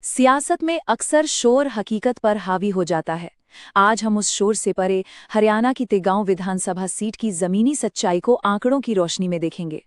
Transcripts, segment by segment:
सियासत में अक्सर शोर हकीकत पर हावी हो जाता है। आज हम उस शोर से परे हरियाणा की तिगांव विधानसभा सीट की जमीनी सच्चाई को आंकड़ों की रोशनी में देखेंगे।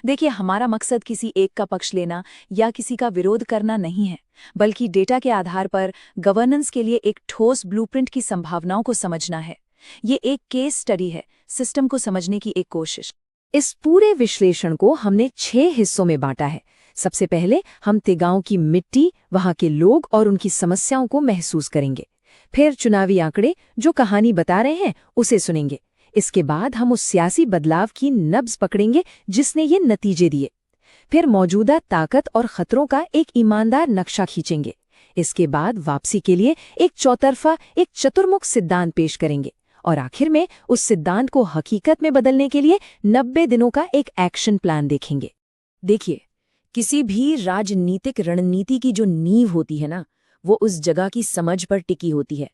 देखिए, हमारा मकसद किसी एक का पक्ष लेना या किसी का विरोध करना नहीं है, बल्कि डेटा के आधार पर गवर्नेंस के लिए एक ठोस ब्लूप्रिंट की संभावनाओं को समझना है। ये एक केस स्टडी है, सिस्टम को समझने की एक कोशिश। इस पूरे विश्लेषण को हमने 6 हिस्सों में बांटा है। सबसे पहले हम तिगांव की मिट्टी, वहां के लोग और उनकी समस्याओं को महसूस करेंगे। फिर चुनावी आंकड़े जो कहानी बता रहे हैं उसे सुनेंगे। इसके बाद हम उस सियासी बदलाव की नब्ज पकड़ेंगे जिसने ये नतीजे दिए। फिर मौजूदा ताकत और खतरों का एक ईमानदार नक्शा खींचेंगे। इसके बाद वापसी के लिए एक चौतरफा, एक चतुर्मुख सिद्धांत पेश करेंगे और आखिर में उस सिद्धांत को हकीकत में बदलने के लिए 90 दिनों का एक एक्शन प्लान देखेंगे। देखिए, किसी भी राजनीतिक रणनीति की जो नींव होती है ना, वो उस जगह की समझ पर टिकी होती है।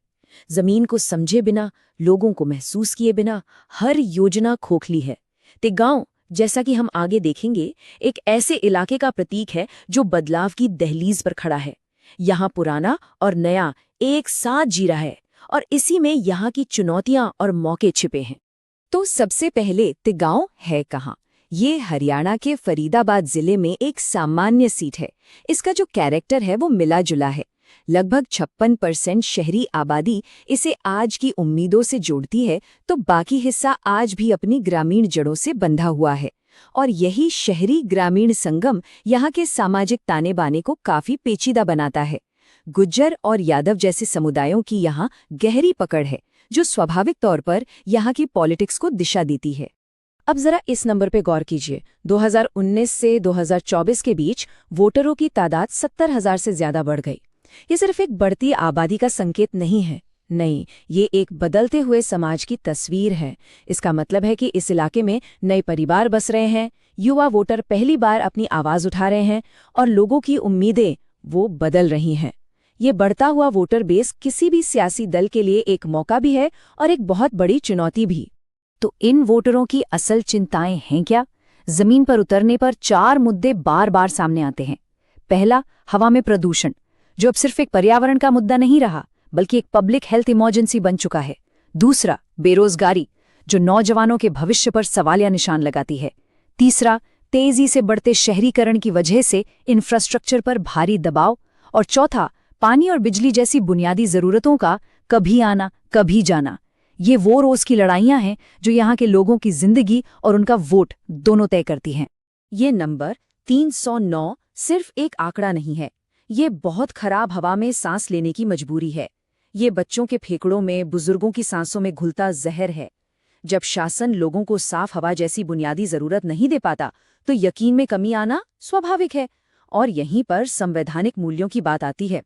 जमीन को समझे बिना, लोगों को महसूस किए बिना हर योजना खोखली है। तिगांव, जैसा कि हम आगे देखेंगे, एक ऐसे इलाके का प्रतीक है जो बदलाव की दहलीज पर खड़ा है। यहाँ पुराना और नया एक साथ जी रहा है और इसी में यहाँ की चुनौतियां और मौके छिपे हैं। तो सबसे पहले तिगांव है कहाँ? ये हरियाणा के फरीदाबाद जिले में एक सामान्य सीट है। इसका जो कैरेक्टर है वो मिला जुला है। लगभग 56% शहरी आबादी इसे आज की उम्मीदों से जोड़ती है, तो बाकी हिस्सा आज भी अपनी ग्रामीण जड़ों से बंधा हुआ है। और यही शहरी ग्रामीण संगम यहाँ के सामाजिक ताने बाने को काफी पेचीदा बनाता है। गुज्जर और यादव जैसे समुदायों की यहाँ गहरी पकड़ है, जो स्वाभाविक तौर पर यहाँ की पॉलिटिक्स को दिशा देती है। अब जरा इस नंबर पे गौर कीजिए। 2019 से 2024 के बीच वोटरों की तादाद 70,000 से ज्यादा बढ़ गई। ये सिर्फ एक बढ़ती आबादी का संकेत नहीं है, नहीं, ये एक बदलते हुए समाज की तस्वीर है। इसका मतलब है कि इस इलाके में नए परिवार बस रहे हैं, युवा वोटर पहली बार अपनी आवाज उठा रहे हैं और लोगों की उम्मीदें वो बदल रही हैं। ये बढ़ता हुआ वोटर बेस किसी भी सियासी दल के लिए एक मौका भी है और एक बहुत बड़ी चुनौती भी। तो इन वोटरों की असल चिंताएं हैं क्या? जमीन पर उतरने पर 4 मुद्दे बार बार सामने आते हैं। पहला, हवा में प्रदूषण, जो अब सिर्फ एक पर्यावरण का मुद्दा नहीं रहा, बल्कि एक पब्लिक हेल्थ इमरजेंसी बन चुका है। दूसरा, बेरोजगारी, जो नौजवानों के भविष्य पर सवालिया निशान लगाती है। तीसरा, तेजी से बढ़ते शहरीकरण की वजह से इंफ्रास्ट्रक्चर पर भारी दबाव। और चौथा, पानी और बिजली जैसी बुनियादी जरूरतों का कभी आना कभी जाना। ये वो रोज की लड़ाइयां हैं जो यहाँ के लोगों की जिंदगी और उनका वोट दोनों तय करती हैं। ये नंबर 309 सिर्फ एक आंकड़ा नहीं है, ये बहुत खराब हवा में सांस लेने की मजबूरी है। ये बच्चों के फेफड़ों में, बुजुर्गों की सांसों में घुलता जहर है। जब शासन लोगों को साफ हवा जैसी बुनियादी जरूरत नहीं दे पाता, तो यकीन में कमी आना स्वाभाविक है। और यहीं पर संवैधानिक मूल्यों की बात आती है।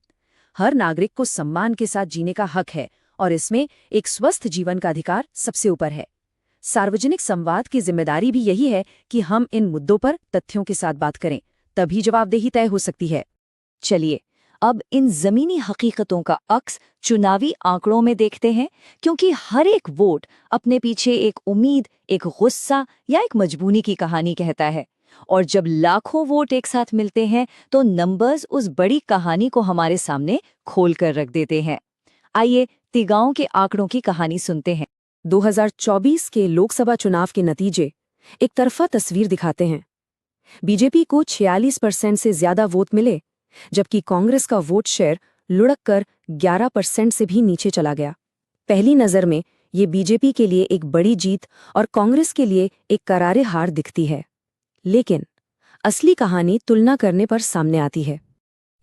हर नागरिक को सम्मान के साथ जीने का हक है और इसमें एक स्वस्थ जीवन का अधिकार सबसे ऊपर है। सार्वजनिक संवाद की जिम्मेदारी भी यही है कि हम इन मुद्दों पर तथ्यों के साथ बात करें, तभी जवाबदेही तय हो सकती है। चलिए, अब इन जमीनी हकीकतों का अक्स चुनावी आंकड़ों में देखते हैं, क्योंकि हर एक वोट अपने पीछे एक उम्मीद, एक गुस्सा या एक मजबूरी की कहानी कहता है। और जब लाखों वोट एक साथ मिलते हैं तो नंबर्स उस बड़ी कहानी को हमारे सामने खोल कर रख देते हैं। आइए तिगांव के आंकड़ों की कहानी सुनते हैं। 2024 के लोकसभा चुनाव के नतीजे एक तरफा तस्वीर दिखाते हैं। बीजेपी को 46% से ज्यादा वोट मिले, जबकि कांग्रेस का वोट शेयर लुढ़क कर 11% से भी नीचे चला गया। पहली नजर में ये बीजेपी के लिए एक बड़ी जीत और कांग्रेस के लिए एक करारे हार दिखती है, लेकिन असली कहानी तुलना करने पर सामने आती है।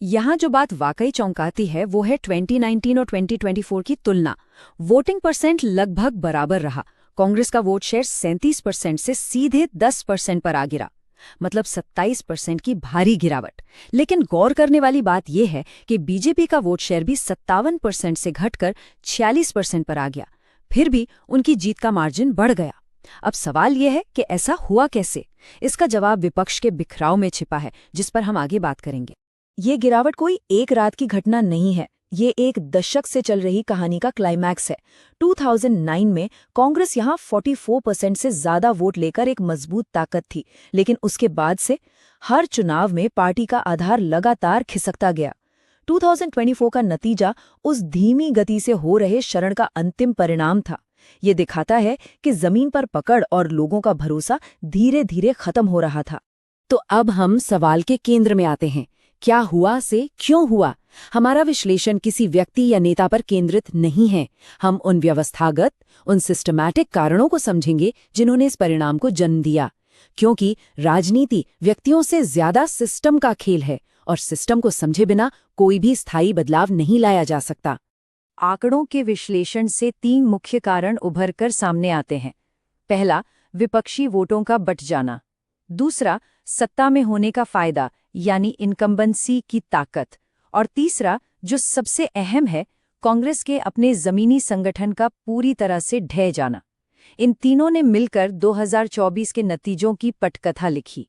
यहाँ जो बात वाकई चौंकाती है वो है 2019 और 2024 की तुलना। वोटिंग परसेंट लगभग बराबर रहा। कांग्रेस का वोट शेयर 37% से सीधे 10% पर आ गिरा, मतलब 27% की भारी गिरावट। लेकिन गौर करने वाली बात यह है कि बीजेपी का वोट शेयर भी 57% से घटकर 46% पर आ गया। फिर भी उनकी जीत का मार्जिन बढ़ गया। अब सवाल यह है कि ऐसा हुआ कैसे? इसका जवाब विपक्ष के बिखराव में छिपा है, जिस पर हम आगे बात करेंगे। ये गिरावट कोई एक रात की घटना नहीं है, ये एक दशक से चल रही कहानी का क्लाइमैक्स है। 2009 में कांग्रेस यहाँ 44% से ज्यादा वोट लेकर एक मजबूत ताकत थी, लेकिन उसके बाद से हर चुनाव में पार्टी का आधार लगातार खिसकता गया। 2024 का नतीजा उस धीमी गति से हो रहे शरण का अंतिम परिणाम था। ये दिखाता है कि जमीन पर पकड़ और लोगों का भरोसा धीरे धीरे खत्म हो रहा था। तो अब हम सवाल के केंद्र में आते हैं, क्या हुआ से क्यों हुआ। हमारा विश्लेषण किसी व्यक्ति या नेता पर केंद्रित नहीं है। हम उन व्यवस्थागत, उन सिस्टमैटिक कारणों को समझेंगे जिन्होंने इस परिणाम को जन्म दिया, क्योंकि राजनीति व्यक्तियों से ज्यादा सिस्टम का खेल है और सिस्टम को समझे बिना कोई भी स्थायी बदलाव नहीं लाया जा सकता। आंकड़ों के विश्लेषण से 3 मुख्य कारण उभर कर सामने आते हैं। पहला, विपक्षी वोटों का बट जाना। दूसरा, सत्ता में होने का फायदा यानी इनकम्बेंसी की ताकत। और तीसरा, जो सबसे अहम है, कांग्रेस के अपने जमीनी संगठन का पूरी तरह से ढह जाना। इन तीनों ने मिलकर 2024 के नतीजों की पटकथा लिखी।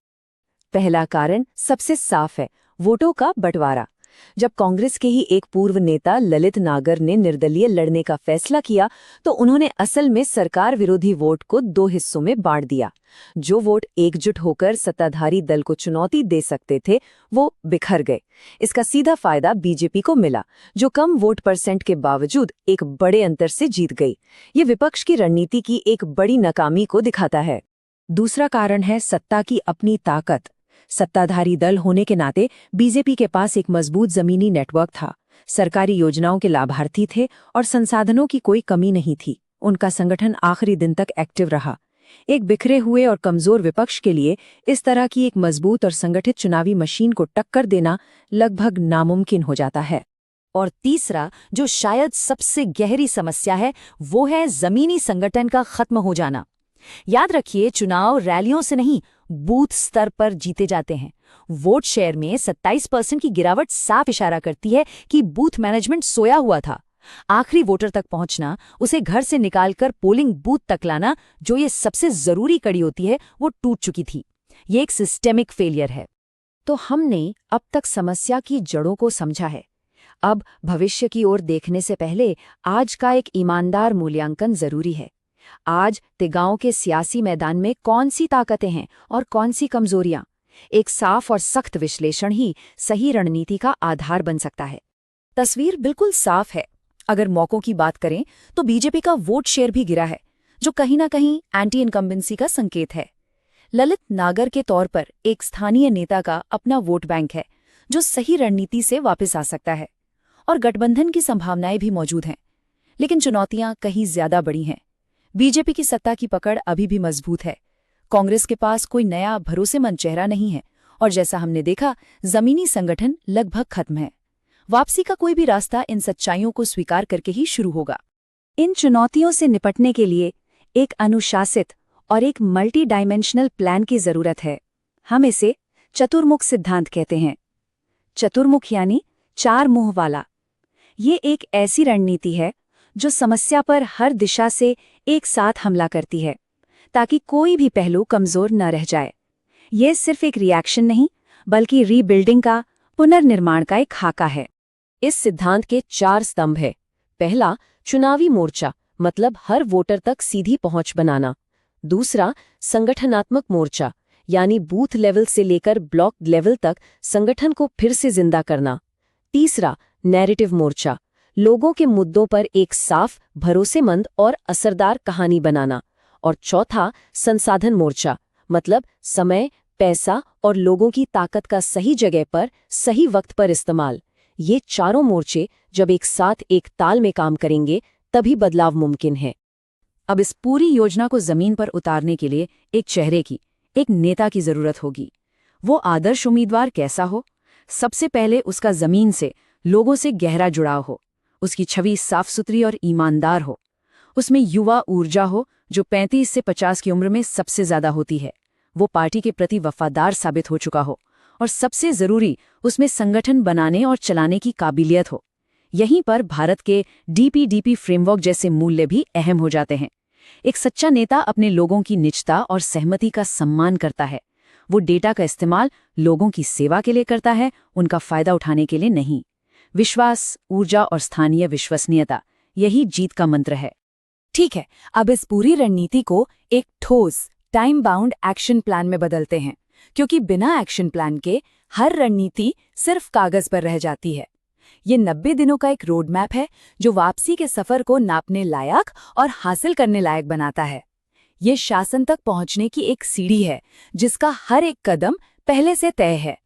पहला कारण सबसे साफ है, वोटों का बंटवारा। जब कांग्रेस के ही एक पूर्व नेता ललित नागर ने निर्दलीय लड़ने का फैसला किया तो उन्होंने असल में सरकार विरोधी वोट को 2 हिस्सों में बांट दिया। जो वोट एकजुट होकर सत्ताधारी दल को चुनौती दे सकते थे वो बिखर गए। इसका सीधा फायदा बीजेपी को मिला, जो कम वोट परसेंट के बावजूद एक बड़े अंतर से जीत गई। ये विपक्ष की रणनीति की एक बड़ी नाकामी को दिखाता है। दूसरा कारण है सत्ता की अपनी ताकत। सत्ताधारी दल होने के नाते बीजेपी के पास एक मजबूत जमीनी नेटवर्क था। सरकारी योजनाओं के लाभार्थी थे और संसाधनों की कोई कमी नहीं थी। उनका संगठन आखिरी दिन तक एक्टिव रहा। एक बिखरे हुए और कमजोर विपक्ष के लिए इस तरह की एक मजबूत और संगठित चुनावी मशीन को टक्कर देना लगभग नामुमकिन हो जाता है। और तीसरा, जो शायद सबसे गहरी समस्या है, वो है जमीनी संगठन का खत्म हो जाना। याद रखिए, चुनाव रैलियों से नहीं, बूथ स्तर पर जीते जाते हैं। वोट शेयर में 27% की गिरावट साफ इशारा करती है कि बूथ मैनेजमेंट सोया हुआ था। आखिरी वोटर तक पहुंचना, उसे घर से निकालकर पोलिंग बूथ तक लाना, जो ये सबसे जरूरी कड़ी होती है, वो टूट चुकी थी। ये एक सिस्टेमिक फेलियर है। तो हमने अब तक समस्या की जड़ों को समझा है। अब भविष्य की ओर देखने से पहले आज का एक ईमानदार मूल्यांकन जरूरी है। आज तेगांव के सियासी मैदान में कौन सी ताकतें हैं और कौन सी कमजोरियां? एक साफ और सख्त विश्लेषण ही सही रणनीति का आधार बन सकता है। तस्वीर बिल्कुल साफ है। अगर मौकों की बात करें तो बीजेपी का वोट शेयर भी गिरा है, जो कहीं ना कहीं एंटी इनकम्बेंसी का संकेत है। ललित नागर के तौर पर एक स्थानीय नेता का अपना वोट बैंक है, जो सही रणनीति से वापस आ सकता है। और गठबंधन की संभावनाएं भी मौजूद हैं, लेकिन चुनौतियां कहीं ज्यादा बड़ी हैं। बीजेपी की सत्ता की पकड़ अभी भी मजबूत है। कांग्रेस के पास कोई नया भरोसेमंद चेहरा नहीं है और जैसा हमने देखा, जमीनी संगठन लगभग खत्म है। वापसी का कोई भी रास्ता इन सच्चाइयों को स्वीकार करके ही शुरू होगा। इन चुनौतियों से निपटने के लिए एक अनुशासित और एक मल्टी डायमेंशनल प्लान की जरूरत है। हम इसे चतुर्मुख सिद्धांत कहते हैं। चतुर्मुख यानी 4 मुंह वाला। ये एक ऐसी रणनीति है जो समस्या पर हर दिशा से एक साथ हमला करती है, ताकि कोई भी पहलू कमजोर न रह जाए। ये सिर्फ एक रिएक्शन नहीं, बल्कि रीबिल्डिंग का, पुनर्निर्माण का एक खाका है। इस सिद्धांत के 4 स्तंभ है। पहला, चुनावी मोर्चा, मतलब हर वोटर तक सीधी पहुंच बनाना। दूसरा, संगठनात्मक मोर्चा, यानी बूथ लेवल से लेकर ब्लॉक लेवल तक संगठन को फिर से जिंदा करना। तीसरा, नैरेटिव मोर्चा, लोगों के मुद्दों पर एक साफ, भरोसेमंद और असरदार कहानी बनाना। और चौथा, संसाधन मोर्चा, मतलब समय, पैसा और लोगों की ताकत का सही जगह पर सही वक्त पर इस्तेमाल। ये चारों मोर्चे जब एक साथ एक ताल में काम करेंगे तभी बदलाव मुमकिन है। अब इस पूरी योजना को जमीन पर उतारने के लिए एक चेहरे की, एक नेता की जरूरत होगी। वो आदर्श उम्मीदवार कैसा हो? सबसे पहले उसका जमीन से, लोगों से गहरा जुड़ाव हो। उसकी छवि साफ सुथरी और ईमानदार हो। उसमें युवा ऊर्जा हो, जो 35 से 50 की उम्र में सबसे ज्यादा होती है। वो पार्टी के प्रति वफादार साबित हो चुका हो। और सबसे जरूरी, उसमें संगठन बनाने और चलाने की काबिलियत हो। यहीं पर भारत के डीपीडीपी फ्रेमवर्क जैसे मूल्य भी अहम हो जाते हैं। एक सच्चा नेता अपने लोगों की निजता और सहमति का सम्मान करता है। वो डेटा का इस्तेमाल लोगों की सेवा के लिए करता है, उनका फायदा उठाने के लिए नहीं। विश्वास, ऊर्जा और स्थानीय विश्वसनीयता, यही जीत का मंत्र है। ठीक है, अब इस पूरी रणनीति को एक ठोस, टाइम बाउंड एक्शन प्लान में बदलते हैं, क्योंकि बिना एक्शन प्लान के हर रणनीति सिर्फ कागज पर रह जाती है। ये 90 दिनों का एक रोड मैप है जो वापसी के सफर को नापने लायक और हासिल करने लायक बनाता है। ये शासन तक पहुंचने की एक सीढ़ी है जिसका हर एक कदम पहले से तय है।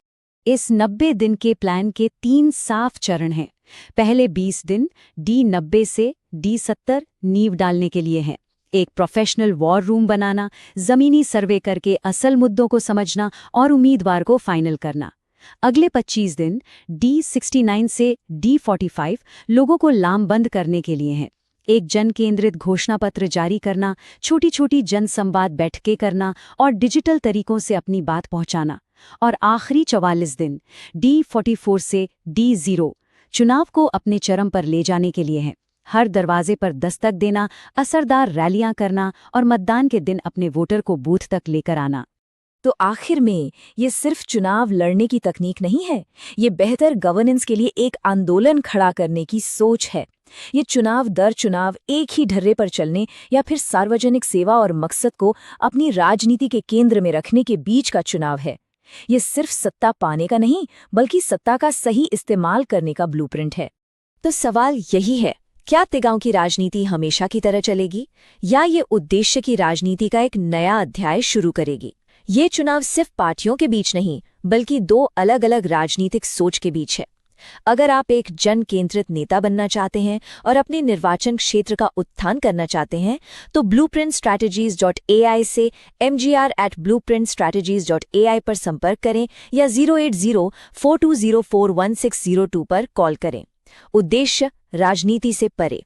इस 90 दिन के प्लान के 3 साफ चरण हैं। पहले 20 दिन D90 से D70 नींव डालने के लिए हैं। एक प्रोफेशनल वॉर रूम बनाना, जमीनी सर्वे करके असल मुद्दों को समझना और उम्मीदवार को फाइनल करना। अगले 25 दिन D69 से D45 लोगों को लामबंद करने के लिए हैं। एक जन केंद्रित घोषणा पत्र जारी करना, छोटी छोटी जन संवाद बैठकें करना और डिजिटल तरीकों से अपनी बात पहुंचाना। और आखिरी 44 दिन D44 से D0 चुनाव को अपने चरम पर ले जाने के लिए है। हर दरवाजे पर दस्तक देना, असरदार रैलियां करना और मतदान के दिन अपने वोटर को बूथ तक लेकर आना। तो आखिर में ये सिर्फ चुनाव लड़ने की तकनीक नहीं है, ये बेहतर गवर्नेंस के लिए एक आंदोलन खड़ा करने की सोच है। ये चुनाव दर चुनाव एक ही ढर्रे पर चलने या फिर सार्वजनिक सेवा और मकसद को अपनी राजनीति के केंद्र में रखने के बीच का चुनाव है। ये सिर्फ सत्ता पाने का नहीं, बल्कि सत्ता का सही इस्तेमाल करने का ब्लूप्रिंट है। तो सवाल यही है, क्या तेगांव की राजनीति हमेशा की तरह चलेगी या ये उद्देश्य की राजनीति का एक नया अध्याय शुरू करेगी? ये चुनाव सिर्फ पार्टियों के बीच नहीं, बल्कि 2 अलग-अलग राजनीतिक सोच के बीच है। अगर आप एक जन केंद्रित नेता बनना चाहते हैं और अपने निर्वाचन क्षेत्र का उत्थान करना चाहते हैं, तो blueprintstrategies.ai से mgr@blueprintstrategies.ai पर संपर्क करें या 08042041602 पर कॉल करें। उद्देश्य राजनीति से परे।